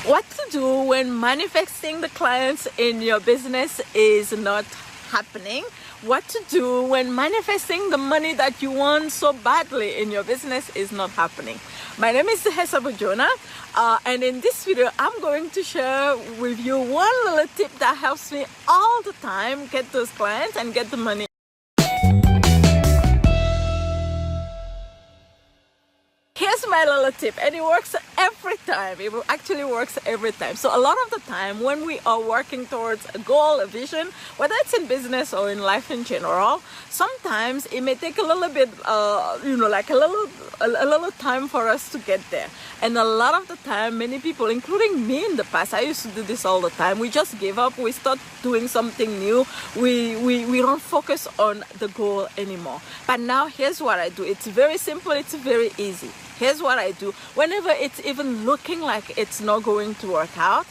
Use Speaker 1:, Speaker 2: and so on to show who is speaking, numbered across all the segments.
Speaker 1: What to do when manifesting the clients in your business is not happening. What to do when manifesting the money that you want so badly in your business is not happening. My name is Dihessa Bodjona, and in this video I'm going to share with you one little tip that helps me all the time get those clients and get the money. Here's my little tip, and it works every time. It actually works every time. So a lot of the time when we are working towards a goal, a vision, whether it's in business or in life in general, sometimes it may take a little bit, like a little time for us to get there. And a lot of the time, many people, including me in the past, I used to do this all the time. We just give up. We start doing something new. We don't focus on the goal anymore. But now here's what I do. It's very simple. It's very easy. Here's what I do. Whenever it's even looking like it's not going to work out,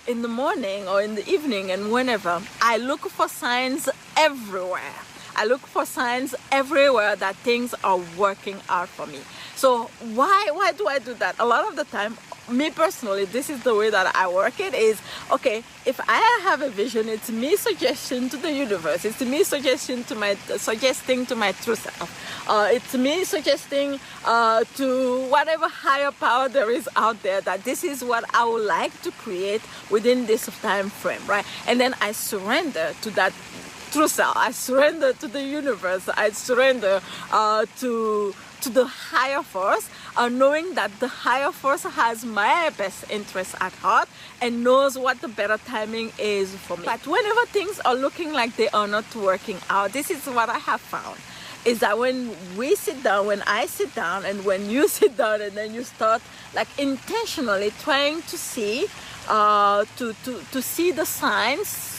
Speaker 1: in the morning or in the evening and whenever, I look for signs everywhere. I look for signs everywhere that things are working out for me. So why do I do that? A lot of the time, me personally, this is the way that I work it is, okay, if I have a vision, it's me suggestion to the universe. It's me suggesting to my true self. It's me suggesting to whatever higher power there is out there that this is what I would like to create within this time frame, right? And then I surrender to that true self. I surrender to the universe. I surrender to the higher force, knowing that the higher force has my best interest at heart and knows what the better timing is for me. But whenever things are looking like they are not working out, this is what I have found, is that when we sit down, when I sit down, and when you sit down, and then you start like intentionally trying to see to see the signs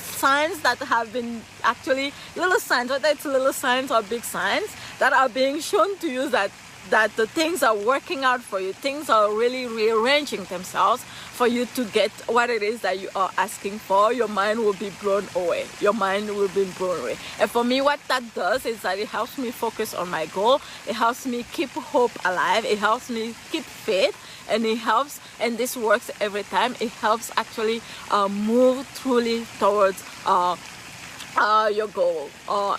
Speaker 1: that have been actually little signs, whether it's little signs or big signs that are being shown to you that the things are working out for you, things are really rearranging themselves for you to get what it is that you are asking for. Your mind will be blown away. Your mind will be blown away. And for me, what that does is that it helps me focus on my goal. It helps me keep hope alive. It helps me keep faith. And it helps, and this works every time, it helps actually move truly towards your goal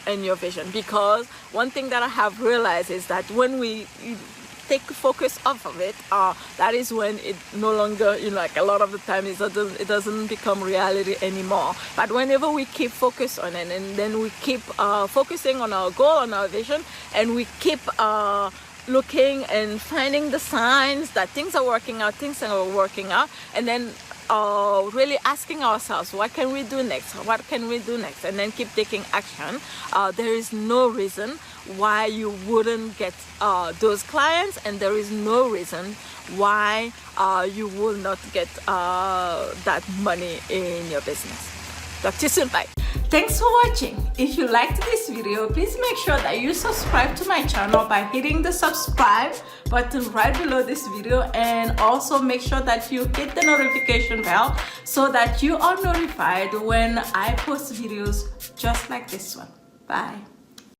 Speaker 1: and your vision. Because one thing that I have realized is that when we take focus off of it, that is when it no longer, like a lot of the time it doesn't become reality anymore. But whenever we keep focus on it, and then we keep focusing on our goal, on our vision, and we keep looking and finding the signs that things are working out, and then really asking ourselves, what can we do next? What can we do next? And then keep taking action. There is no reason why you wouldn't get those clients, and there is no reason why you will not get that money in your business. Talk to you soon. Bye. Thanks for watching. If you liked this video, please make sure that you subscribe to my channel by hitting the subscribe button right below this video, and also make sure that you hit the notification bell so that you are notified when I post videos just like this one. Bye.